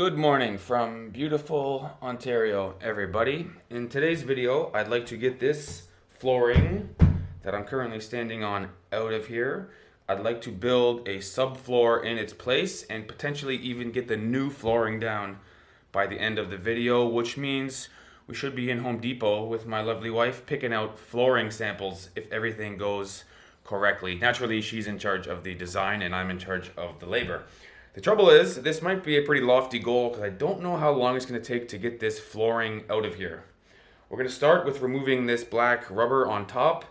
Good morning from beautiful Ontario, everybody. In today's video, I'd like to get this flooring that I'm currently standing on out of here. I'd like to build a subfloor in its place and potentially even get the new flooring down by the end of the video, which means we should be in Home Depot with my lovely wife picking out flooring samples if everything goes correctly. Naturally, she's in charge of the design and I'm in charge of the labor. The trouble is, this might be a pretty lofty goal because I don't know how long it's going to take to get this flooring out of here. We're going to start with removing this black rubber on top.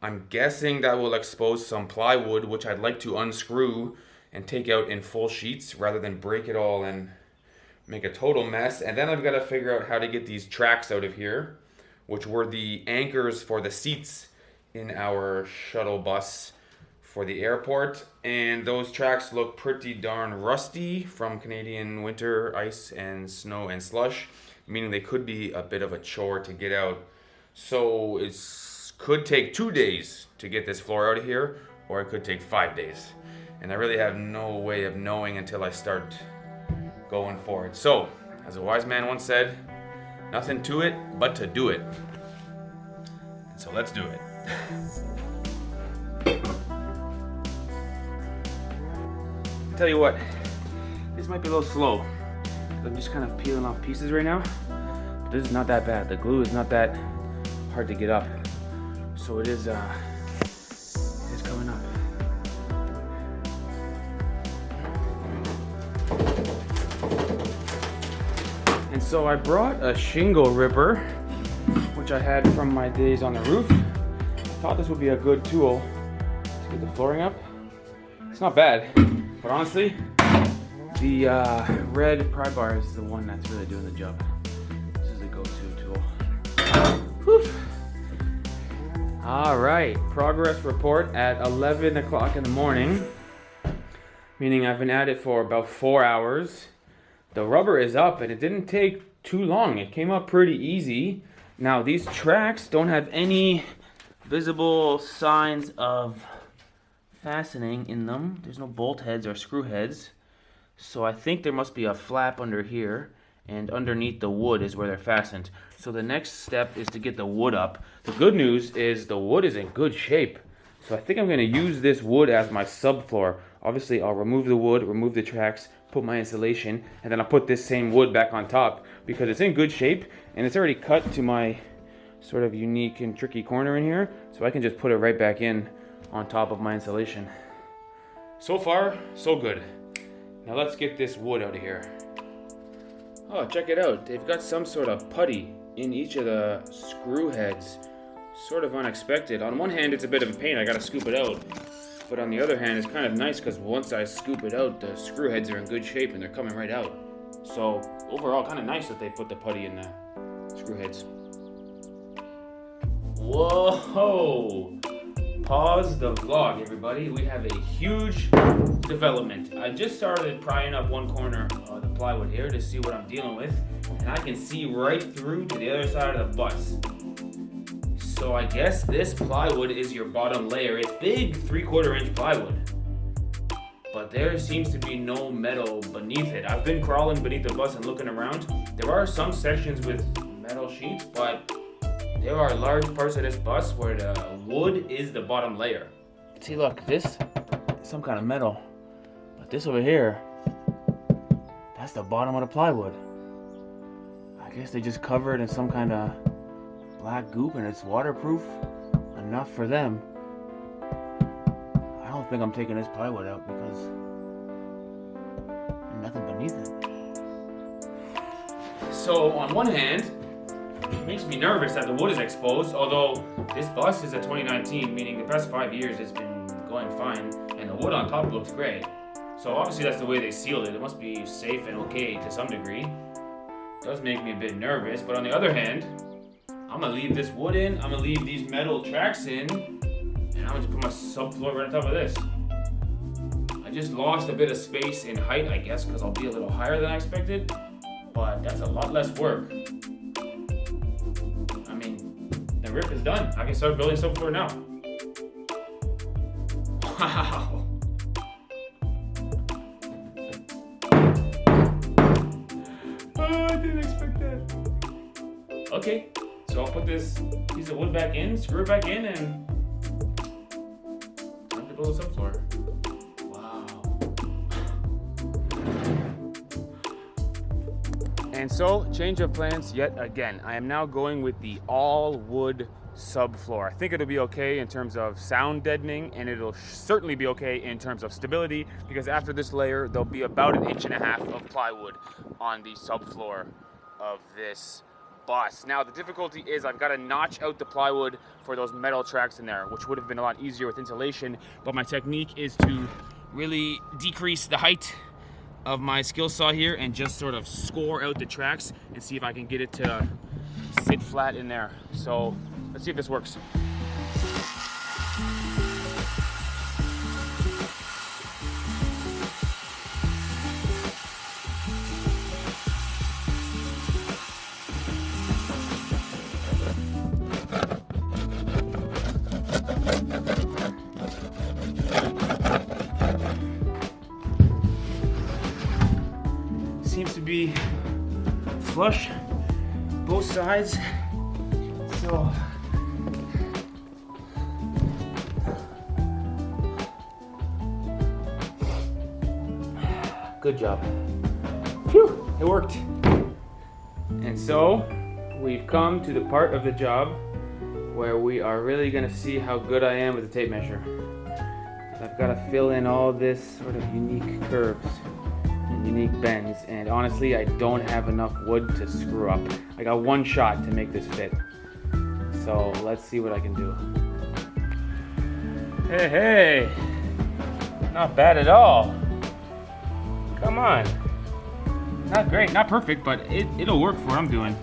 I'm guessing that will expose some plywood, which I'd like to unscrew and take out in full sheets rather than break it all and make a total mess. And then I've got to figure out how to get these tracks out of here, which were the anchors for the seats in our shuttle bus for the airport, and those tracks look pretty darn rusty from Canadian winter ice and snow and slush, meaning they could be a bit of a chore to get out. So it could take 2 days to get this floor out of here, or it could take 5 days. And I really have no way of knowing until I start going for it. So, as a wise man once said, nothing to it but to do it. And so let's do it. Tell you what, this might be a little slow. I'm just kind of peeling off pieces right now. But this is not that bad. The glue is not that hard to get up. So it is it's coming up. And so I brought a shingle ripper, which I had from my days on the roof. I thought this would be a good tool to get the flooring up. It's not bad. But honestly, the red pry bar is the one that's really doing the job. This is a go-to tool. Whew. All right, progress report at 11 o'clock in the morning, meaning I've been at it for about 4 hours. The rubber is up and it didn't take too long. It came up pretty easy. Now these tracks don't have any visible signs of fastening in them. There's no bolt heads or screw heads, so I think there must be a flap under here, and underneath the wood is where they're fastened. So the next step is to get the wood up. The good news is the wood is in good shape, so I think I'm going to use this wood as my subfloor. Obviously I'll remove the wood, remove the tracks, put my insulation, and then I'll put this same wood back on top because it's in good shape and it's already cut to my sort of unique and tricky corner in here, so I can just put it right back in on top of my insulation. So far, so good. Now let's get this wood out of here. Oh, check it out. They've got some sort of putty in each of the screw heads. Sort of unexpected. On one hand, it's a bit of a pain. I gotta scoop it out. But on the other hand, it's kind of nice because once I scoop it out, the screw heads are in good shape and they're coming right out. So overall, kind of nice that they put the putty in the screw heads. Whoa! Pause the vlog, everybody. We have a huge development. I just started prying up one corner of the plywood here to see what I'm dealing with, and I can see right through to the other side of the bus. So I guess this plywood is your bottom layer. It's big 3/4 inch plywood, but there seems to be no metal beneath it. I've been crawling beneath the bus and looking around. There are some sections with metal sheets, but there are large parts of this bus where the wood is the bottom layer. See, look, this is some kind of metal, but this over here, that's the bottom of the plywood. I guess they just cover it in some kind of black goop and it's waterproof enough for them. I don't think I'm taking this plywood out because there's nothing beneath it. So on one hand, it makes me nervous that the wood is exposed, although this bus is a 2019, meaning the past 5 years it's been going fine, and the wood on top looks great. So obviously that's the way they sealed it. It must be safe and okay to some degree. It does make me a bit nervous, but on the other hand, I'm gonna leave this wood in, I'm gonna leave these metal tracks in, and I'm gonna just put my subfloor right on top of this. I just lost a bit of space in height, I guess, because I'll be a little higher than I expected, but that's a lot less work. The rip is done. I can start building subfloor now. Wow. Okay, so I'll put this piece of wood back in, screw it back in, and time to build a subfloor. Wow. And so, change of plans yet again. I am now going with the all wood subfloor. I think it'll be okay in terms of sound deadening, and it'll certainly be okay in terms of stability, because after this layer, there'll be about 1.5 inches of plywood on the subfloor of this bus. Now, the difficulty is I've got to notch out the plywood for those metal tracks in there, which would have been a lot easier with insulation, but my technique is to really decrease the height of my skill saw here and just sort of score out the tracks and see if I can get it to sit flat in there. So let's see if this works. Seems to be flush both sides, so good job. Phew, it worked. And so we've come to the part of the job where we are really going to see how good I am with the tape measure. I've got to fill in all this sort of unique curves and unique bends, and honestly I don't have enough wood to screw up. I got one shot to make this fit, so let's see what I can do. Hey, not bad at all. Come on. Not great, not perfect, but it'll work for what I'm doing.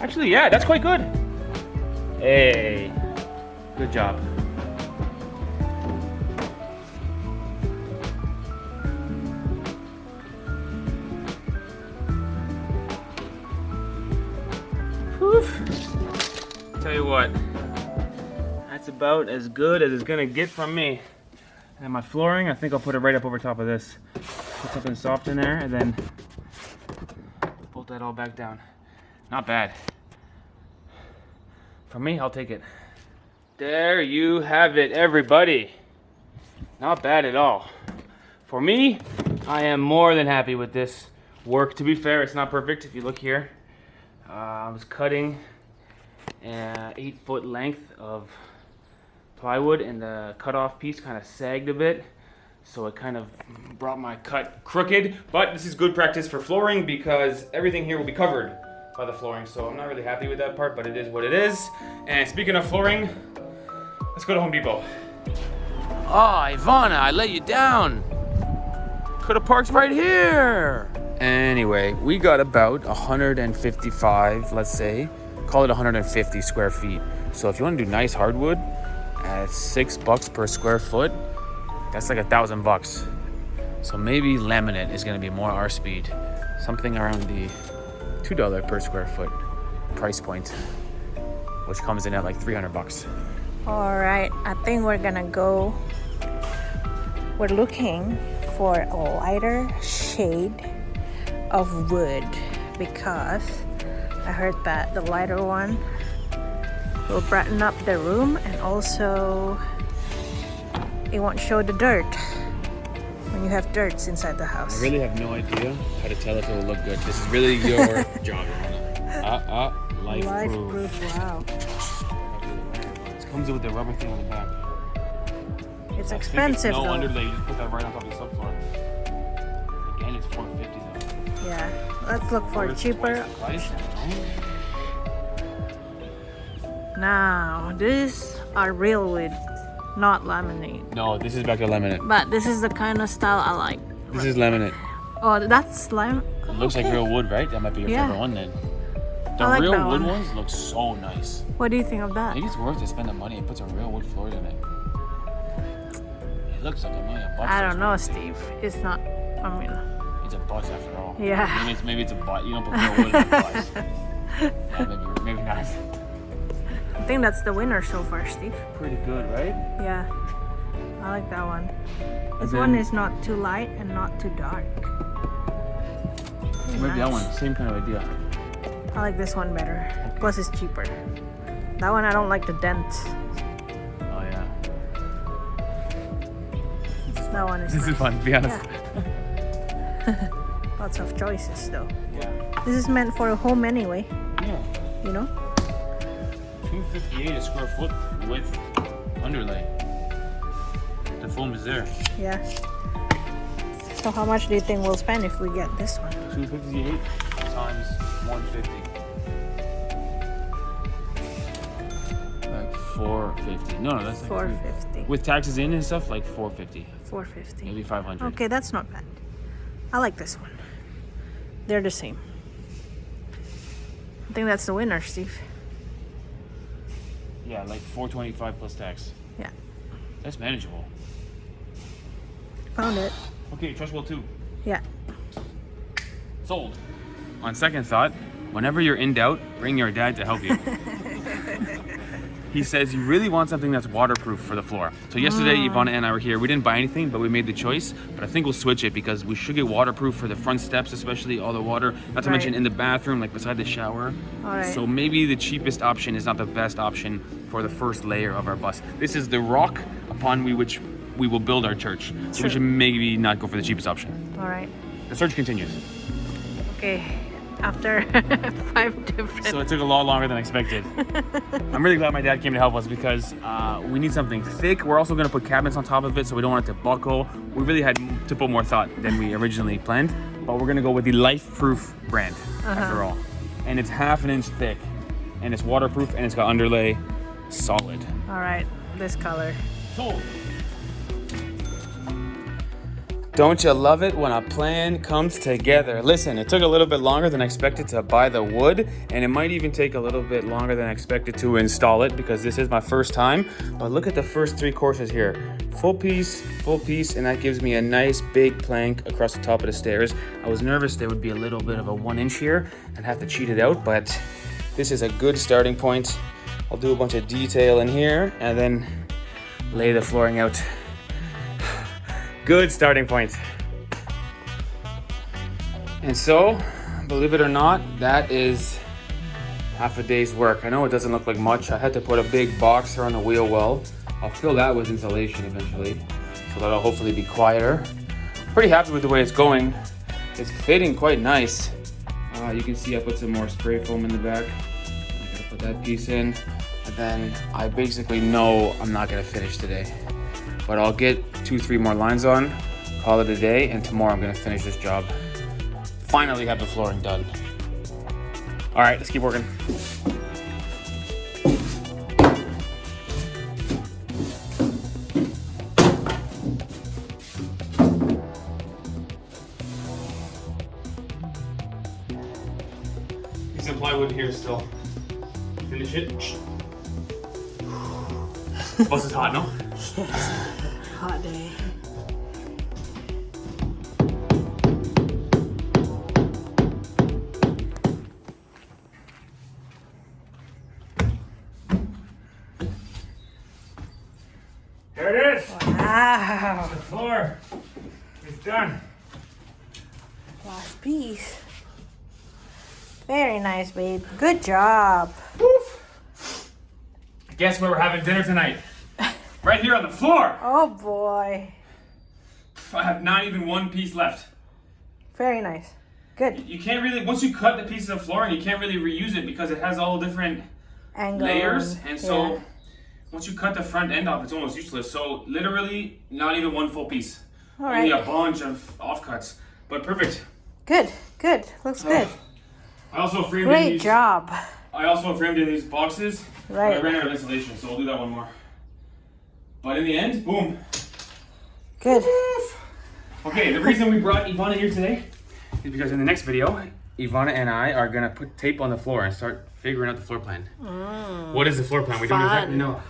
Actually, yeah, that's quite good. Hey, good job. Tell you what, that's about as good as it's gonna get from me. And my flooring, I think I'll put it right up over top of this. Put something soft in there and then bolt that all back down. Not bad. For me, I'll take it. There you have it, everybody. Not bad at all. For me, I am more than happy with this work. To be fair, it's not perfect. If you look here, I was cutting 8-foot length of plywood, and the cutoff piece kind of sagged a bit, so it kind of brought my cut crooked. But this is good practice for flooring because everything here will be covered by the flooring, so I'm not really happy with that part, but it is what it is. And speaking of flooring, let's go to Home Depot. Oh, Ivana, I let you down. Could have parked right here. Anyway, we got about 155, let's say, call it 150 square feet. So if you want to do nice hardwood at $6 per square foot, that's like $1,000. So maybe laminate is going to be more our speed. Something around the $2 per square foot price point, which comes in at like $300. All right, I think we're gonna go. We're looking for a lighter shade of wood because I heard that the lighter one will brighten up the room, and also it won't show the dirt when you have dirt inside the house. I really have no idea how to tell if it will look good. This is really your job. LIFEPROOF, wow. It comes with the rubber thing on the back. It's expensive no though. underlay, you just put that right on top of the subfloor. Again, it's $450 though. Yeah, let's look for a cheaper. Now, these are real wood, not laminate. No, this is back to laminate. But this is the kind of style I like. This is laminate. Oh, that's lime. It looks like real wood, right? That might be your favorite one then. The I like real that wood one. ones look so nice. What do you think of I that? think it's worth to spend the money and put some real wood floors in it. It looks like $1 million. I don't know, Steve. It's not. I mean, it's a bus after all. Yeah. Maybe it's a bus. You don't put real wood in a bus. Yeah, maybe not. I think that's the winner so far, Steve. Pretty good, right? Yeah, I like that one. This then- one is not too light and not too dark. Maybe that one, same kind of idea. I like this one better. Plus it's cheaper. That one I don't like the dents. Oh yeah. That one is This is fun, to be honest. Yeah. Lots of choices though. Yeah. This is meant for a home anyway, Yeah. you know? $258 a square foot with underlay. The foam is there. Yeah. So how much do you think we'll spend if we get this one? 258 times 150. Like 450. No, that's like 450. with taxes in and stuff, like 450. 450. Maybe 500. Okay, that's not bad. I like this one. They're the same. I think that's the winner, Steve. Yeah, like 425 plus tax. Yeah. That's manageable. Found it. Okay, truss wheel 2. Yeah. Sold. On second thought, whenever you're in doubt, bring your dad to help you. He says he really wants something that's waterproof for the floor. So yesterday, Ivana and I were here. We didn't buy anything, but we made the choice. But I think we'll switch it because we should get waterproof for the front steps, especially all the water. Not to mention in the bathroom, like beside the shower. All right. So maybe the cheapest option is not the best option for the first layer of our bus. This is the rock upon which we will build our church. So Sure. we should maybe not go for the cheapest option. All right. The search continues. Okay. After 5 different. So it took a lot longer than expected. I'm really glad my dad came to help us because we need something thick. We're also going to put cabinets on top of it so we don't want it to buckle. We really had to put more thought than we originally planned, but we're going to go with the LIFEPROOF brand after all. And it's 1/2 inch thick and it's waterproof and it's got underlay solid. All right. This color. Sold. Don't you love it when a plan comes together? Listen, it took a little bit longer than expected to buy the wood, and it might even take a little bit longer than expected to install it because this is my first time. But look at the first 3 courses here. Full piece, and that gives me a nice big plank across the top of the stairs. I was nervous there would be a little bit of a 1 inch here. I'd have to cheat it out, but this is a good starting point. I'll do a bunch of detail in here and then lay the flooring out. Good starting point. And so, believe it or not, that is half a day's work. I know it doesn't look like much. I had to put a big box around the wheel well. I'll fill that with insulation eventually, so that'll hopefully be quieter. Pretty happy with the way it's going. It's fitting quite nice. You can see I put some more spray foam in the back. I gotta put that piece in. And then I basically know I'm not gonna finish today. But I'll get 2-3 more lines on, call it a day, and tomorrow I'm gonna finish this job. Finally have the flooring done. All right, let's keep working. Need some plywood here still. Finish it. Bus is hot, no? Hot day. Here it is. Wow. The floor is done. Last piece. Very nice, babe. Good job. Woof. Guess where we're having dinner tonight? Right here on the floor. Oh boy. I have not even 1 piece left. Very nice. Good. You can't really, once you cut the pieces of flooring, you can't really reuse it because it has all different Angle. layers. And so Yeah. once you cut the front end off, it's almost useless. So literally not even 1 full piece. All Only right. a bunch of offcuts. But perfect. Good. Good. Looks good. I also framed in Great these. job. I also framed in these boxes. But I Right. ran out of insulation, so we'll do that one more. But in the end, boom. Good. Okay, the reason we brought Ivana here today is because in the next video, Ivana and I are gonna put tape on the floor and start figuring out the floor plan. What is the floor plan? We don't Fun. exactly know.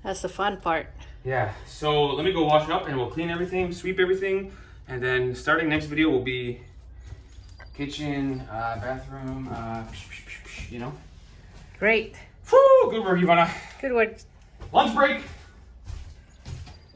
That's the fun part. Yeah, so let me go wash it up and we'll clean everything, sweep everything, and then starting next video will be kitchen, bathroom, you know. Great. Woo, good work, Ivana. Good work. Lunch break.